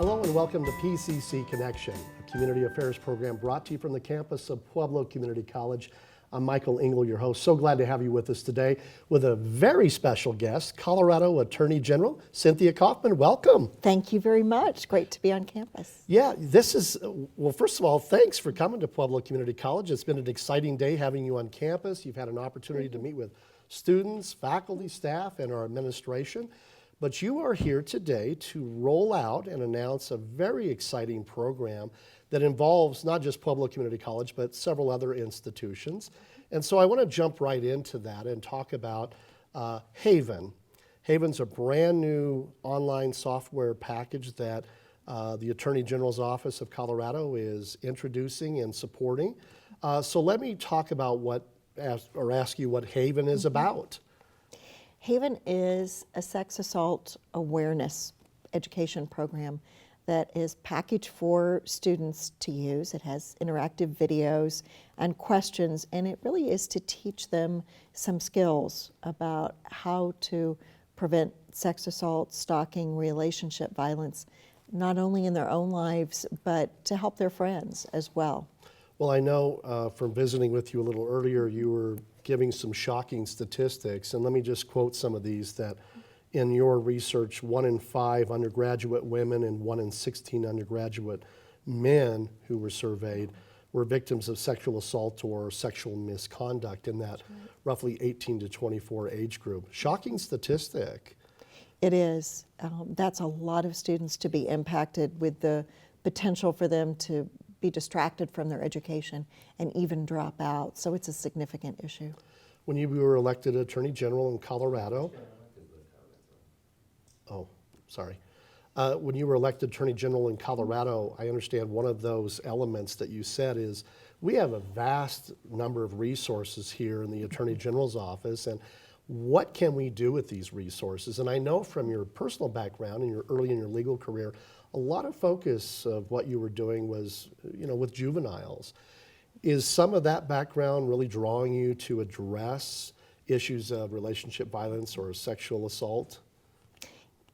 Hello and welcome to PCC Connection, a community affairs program brought to you from the campus of Pueblo Community College. I'm Michael Engel, your host. So glad to have you with us today with a very special guest, Colorado Attorney General Cynthia Coffman. Welcome. Thank you very much. Great to be on campus. Yeah, this is, well, first of all, thanks for coming to Pueblo Community College. It's been an exciting day having you on campus. You've had an opportunity to meet with students, faculty, staff, and our administration. But you are here today to roll out and announce a very exciting program that involves not just Pueblo Community College, but several other institutions. And so I want to jump right into that and talk about Haven. Haven's a brand new online software package that the Attorney General's Office of Colorado is introducing and supporting. So let me talk about ask you what Haven is about. Haven is a sex assault awareness education program that is packaged for students to use. It has interactive videos and questions, and it really is to teach them some skills about how to prevent sex assault, stalking, relationship violence, not only in their own lives, but to help their friends as well. Well, I know from visiting with you a little earlier, you were giving some shocking statistics, and let me just quote some of these that in your research, 1 in 5 undergraduate women and 1 in 16 undergraduate men who were surveyed were victims of sexual assault or sexual misconduct in that roughly 18 to 24 age group. Shocking statistic. It is. That's a lot of students to be impacted with the potential for them to be distracted from their education and even drop out. So it's a significant issue. When you were elected Attorney General in Colorado, when you were elected Attorney General in Colorado, I understand one of those elements that you said is we have a vast number of resources here in the Attorney General's office, and what can we do with these resources? And I know from your personal background and early in your legal career, a lot of focus of what you were doing was, with juveniles. Is some of that background really drawing you to address issues of relationship violence or sexual assault?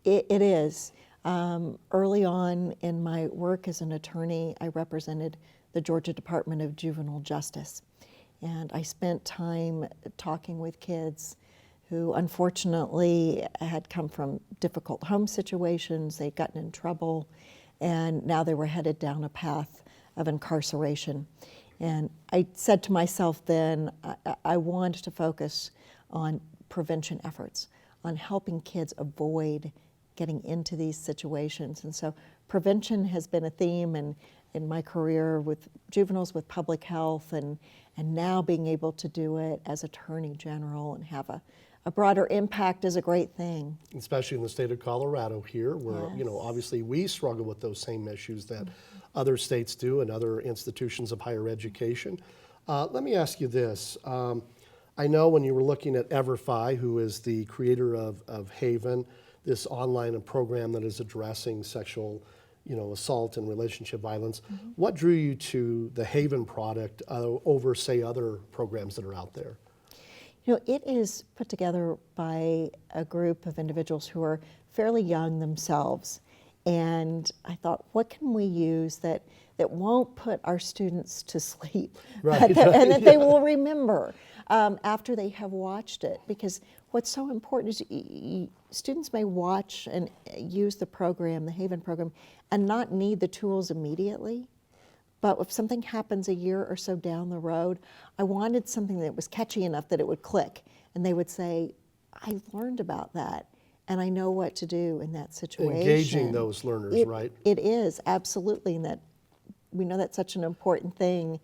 It is. Early on in my work as an attorney, I represented the Georgia Department of Juvenile Justice. And I spent time talking with kids who unfortunately had come from difficult home situations, they'd gotten in trouble, and now they were headed down a path of incarceration. And I said to myself then, I wanted to focus on prevention efforts, on helping kids avoid getting into these situations. And so prevention has been a theme in my career with juveniles, with public health, and now being able to do it as Attorney General and have a broader impact is a great thing. Especially in the state of Colorado here, where, Yes. Obviously we struggle with those same issues that other states do and other institutions of higher education. Let me ask you this. I know when you were looking at EverFi, who is the creator of Haven, this online program that is addressing sexual assault and relationship violence, what drew you to the Haven product over, say, other programs that are out there? It is put together by a group of individuals who are fairly young themselves. And I thought, what can we use that won't put our students to sleep, Right, and that they will remember after they have watched it? Because what's so important is students may watch and use the program, the Haven program, and not need the tools immediately. But if something happens a year or so down the road, I wanted something that was catchy enough that it would click. And they would say, I learned about that, and I know what to do in that situation. Engaging those learners, right? It is, absolutely. And that we know that's such an important thing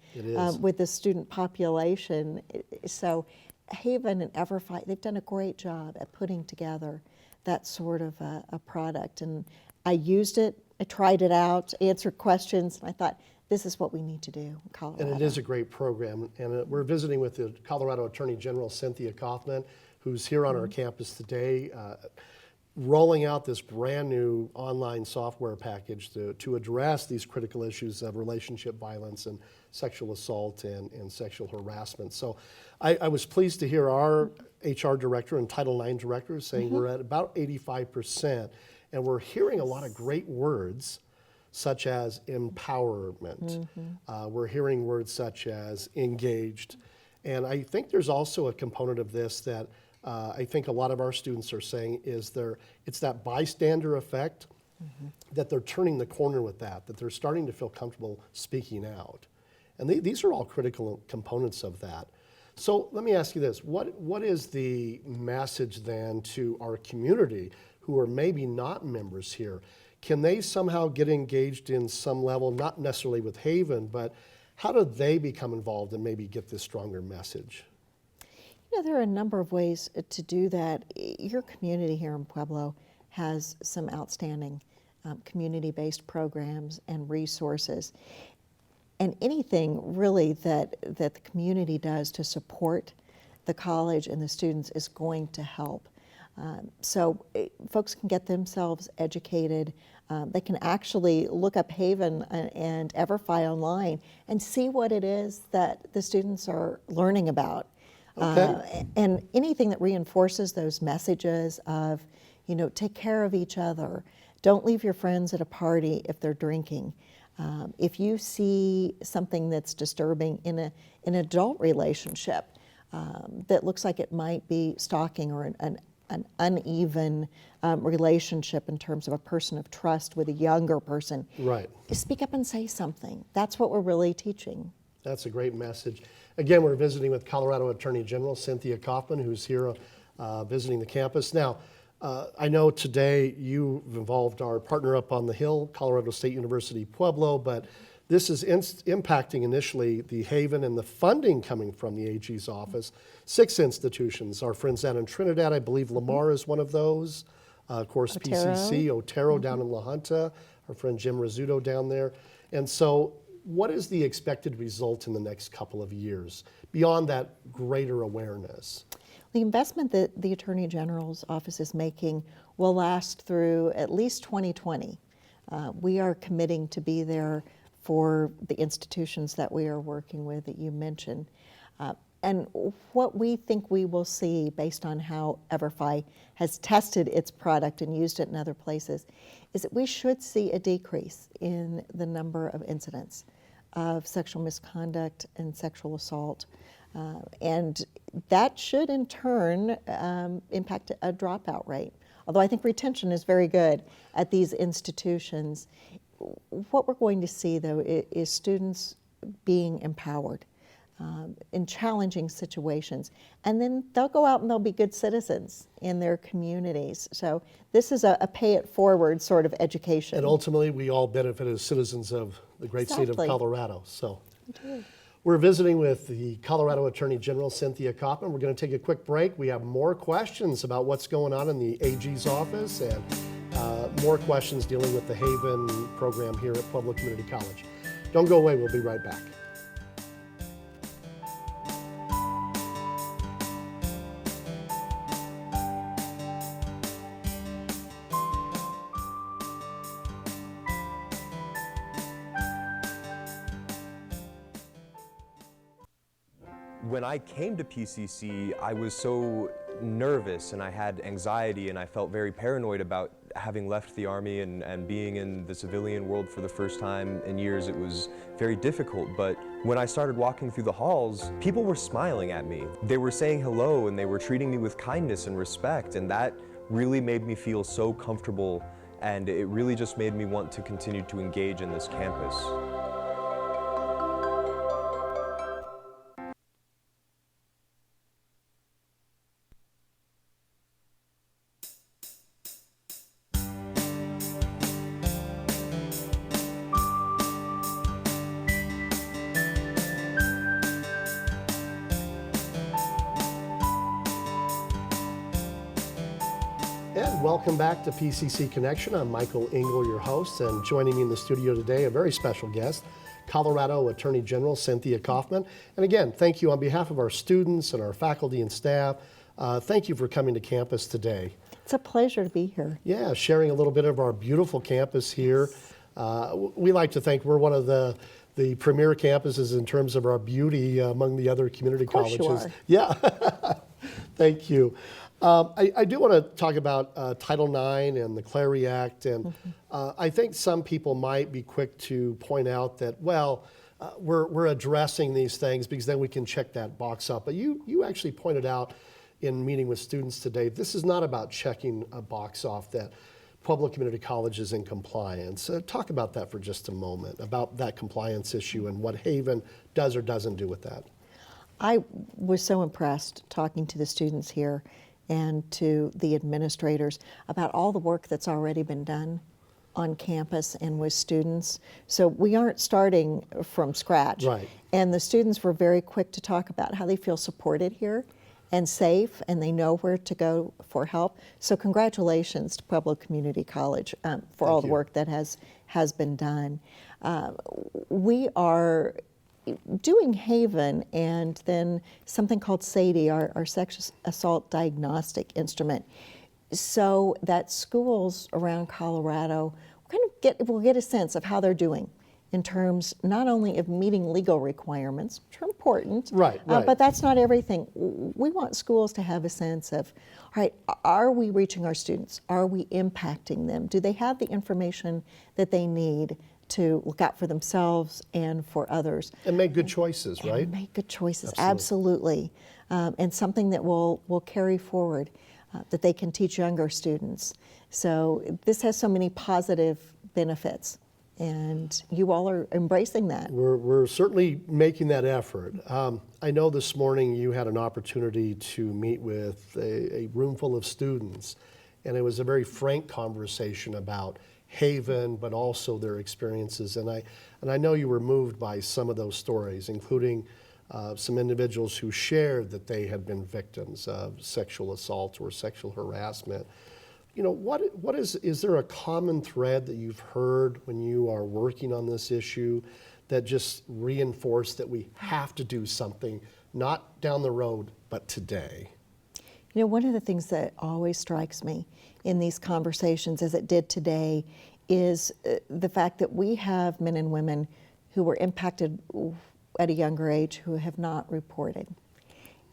with the student population. So Haven and EverFi, they've done a great job at putting together that sort of a product. And I used it, I tried it out, answered questions, and I thought, this is what we need to do in Colorado. And it is a great program. And we're visiting with the Colorado Attorney General Cynthia Coffman, who's here on our campus today, rolling out this brand new online software package to address these critical issues of relationship violence and sexual assault and sexual harassment. So I was pleased to hear our HR director and Title IX director saying we're at about 85%, and we're hearing a lot of great words such as empowerment. We're hearing words such as engaged. And I think there's also a component of this that I think a lot of our students are saying is it's that bystander effect, that they're turning the corner with that they're starting to feel comfortable speaking out. And these are all critical components of that. So let me ask you this, what is the message then to our community who are maybe not members here? Can they somehow get engaged in some level, not necessarily with Haven, but how do they become involved and maybe get this stronger message? You know, there are a number of ways to do that. Your community here in Pueblo has some outstanding community-based programs and resources. And anything really that the community does to support the college and the students is going to help. So folks can get themselves educated. They can actually look up Haven and EverFi online and see what it is that the students are learning about. Okay. And anything that reinforces those messages of, you know, take care of each other. Don't leave your friends at a party if they're drinking. If you see something that's disturbing in an adult relationship that looks like it might be stalking or an uneven relationship in terms of a person of trust with a younger person, Right. speak up and say something. That's what we're really teaching. That's a great message. Again, we're visiting with Colorado Attorney General Cynthia Coffman, who's here visiting the campus. Now, I know today you've involved our partner up on the Hill, Colorado State University, Pueblo, but this is impacting initially the Haven and the funding coming from the AG's office. 6 institutions. Our friends out in Trinidad, I believe Lamar is one of those. Of course, Otero. PCC, Otero down in La Junta, our friend Jim Rizzuto down there. And so what is the expected result in the next couple of years beyond that greater awareness? The investment that the Attorney General's office is making will last through at least 2020. We are committing to be there for the institutions that we are working with that you mentioned. And what we think we will see based on how EverFi has tested its product and used it in other places is that we should see a decrease in the number of incidents of sexual misconduct and sexual assault. And that should in turn impact a dropout rate. Although I think retention is very good at these institutions. What we're going to see though is students being empowered in challenging situations. And then they'll go out and they'll be good citizens in their communities. So this is a pay it forward sort of education. And ultimately, we all benefit as citizens of the great state of Exactly. Colorado. So we're visiting with the Colorado Attorney General, Cynthia Coffman. We're going to take a quick break. We have more questions about what's going on in the AG's office and more questions dealing with the Haven program here at Pueblo Community College. Don't go away. We'll be right back. When I came to PCC, I was so nervous and I had anxiety and I felt very paranoid about having left the Army and being in the civilian world for the first time in years. It was very difficult, but when I started walking through the halls, people were smiling at me. They were saying hello and they were treating me with kindness and respect, and that really made me feel so comfortable, and it really just made me want to continue to engage in this campus. And welcome back to PCC Connection. I'm Michael Engel, your host, and joining me in the studio today, a very special guest, Colorado Attorney General Cynthia Coffman. And again, thank you on behalf of our students and our faculty and staff. Thank you for coming to campus today. It's a pleasure to be here. Yeah, sharing a little bit of our beautiful campus here. We like to think we're one of the premier campuses in terms of our beauty among the other community Of course colleges. you are. Yeah, thank you. I do want to talk about Title IX and the Clery Act, and I think some people might be quick to point out that, well, we're addressing these things because then we can check that box up. But you actually pointed out in meeting with students today, this is not about checking a box off that Pueblo Community College is in compliance. Talk about that for just a moment, about that compliance issue and what Haven does or doesn't do with that. I was so impressed talking to the students here and to the administrators about all the work that's already been done on campus and with students. So we aren't starting from scratch. Right. And the students were very quick to talk about how they feel supported here and safe, and they know where to go for help. So congratulations to Pueblo Community College for all the work that has been done. We are doing Haven and then something called SADI, our sexual assault diagnostic instrument, so that schools around Colorado will get a sense of how they're doing in terms not only of meeting legal requirements, which are important, Right. But that's not everything. We want schools to have a sense of, all right, are we reaching our students? Are we impacting them? Do they have the information that they need to look out for themselves and for others? And make good choices, right? And make good choices, absolutely. And something that will carry forward, that they can teach younger students. So this has so many positive benefits, and you all are embracing that. We're certainly making that effort. I know this morning you had an opportunity to meet with a room full of students, and it was a very frank conversation about Haven, but also their experiences. And I know you were moved by some of those stories, including some individuals who shared that they had been victims of sexual assault or sexual harassment. You know, what is there a common thread that you've heard when you are working on this issue that just reinforced that we have to do something, not down the road, but today? You know, one of the things that always strikes me in these conversations, as it did today, is the fact that we have men and women who were impacted at a younger age who have not reported.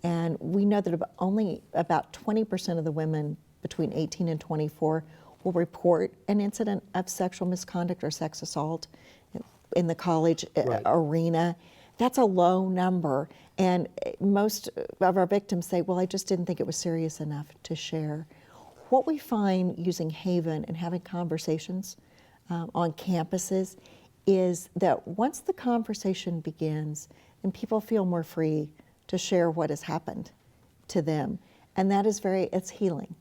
And we know that only about 20% of the women between 18 and 24 will report an incident of sexual misconduct or sex assault in the college arena. That's a low number. And most of our victims say, well, I just didn't think it was serious enough to share. What we find using Haven and having conversations on campuses is that once the conversation begins, then people feel more free to share what has happened to them. And that is it's healing.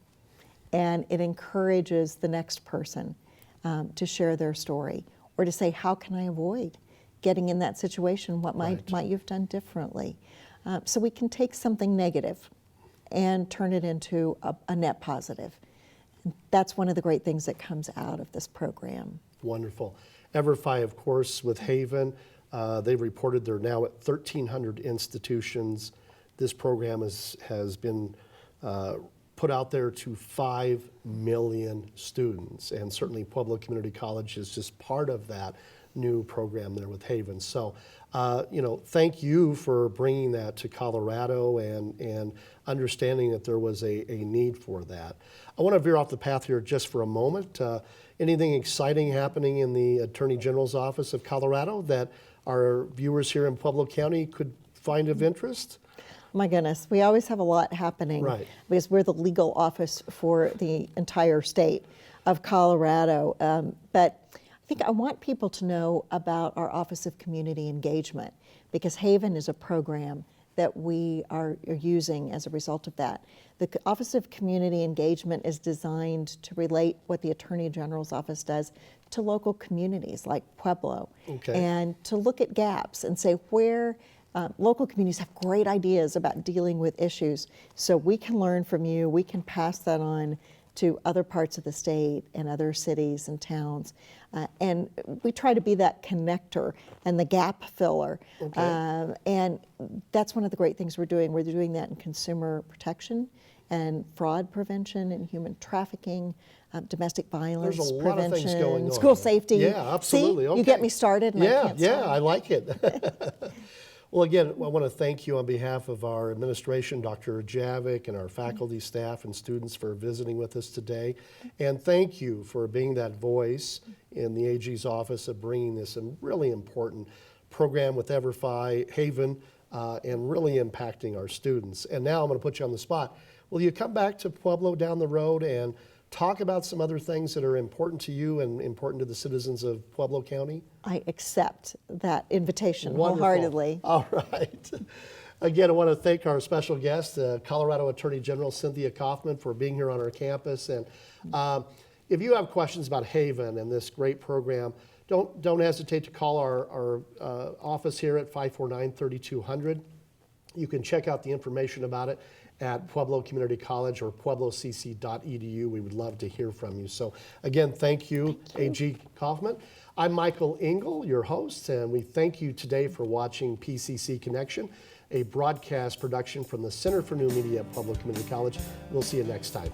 And it encourages the next person to share their story or to say, how can I avoid getting in that situation? What might you have done differently? So we can take something negative and turn it into a net positive. That's one of the great things that comes out of this program. Wonderful. EverFi, of course, with Haven, they've reported they're now at 1,300 institutions. This program has been put out there to 5 million students, and certainly Pueblo Community College is just part of that new program there with Haven. So, thank you for bringing that to Colorado and understanding that there was a need for that. I want to veer off the path here just for a moment. Anything exciting happening in the Attorney General's office of Colorado that our viewers here in Pueblo County could find of interest? My goodness, we always have a lot happening because we're the legal office for the entire state of Colorado. But I think I want people to know about our Office of Community Engagement, because Haven is a program that we are using as a result of that. The Office of Community Engagement is designed to relate what the Attorney General's office does to local communities like Pueblo, and to look at gaps and say where local communities have great ideas about dealing with issues. So we can learn from you, we can pass that on to other parts of the state and other cities and towns. And we try to be that connector and the gap filler. And that's one of the great things we're doing. We're doing that in consumer protection and fraud prevention and human trafficking, domestic violence There's a prevention, lot of things going on. school safety. Yeah, absolutely. See, you get me started and I can't stop. I like it. Well, again, I want to thank you on behalf of our administration, Dr. Javik, and our faculty, staff, and students for visiting with us today. And thank you for being that voice in the AG's office of bringing this really important program with EverFi Haven and really impacting our students. And now I'm going to put you on the spot. Will you come back to Pueblo down the road and talk about some other things that are important to you and important to the citizens of Pueblo County? I accept that invitation Wonderful. wholeheartedly. All right. Again, I want to thank our special guest, Colorado Attorney General Cynthia Coffman, for being here on our campus. And if you have questions about Haven and this great program, don't hesitate to call our office here at 549-3200. You can check out the information about it at Pueblo Community College or pueblocc.edu. We would love to hear from you. So again, thank you, AG Coffman. I'm Michael Engel, your host, and we thank you today for watching PCC Connection, a broadcast production from the Center for New Media at Pueblo Community College. We'll see you next time.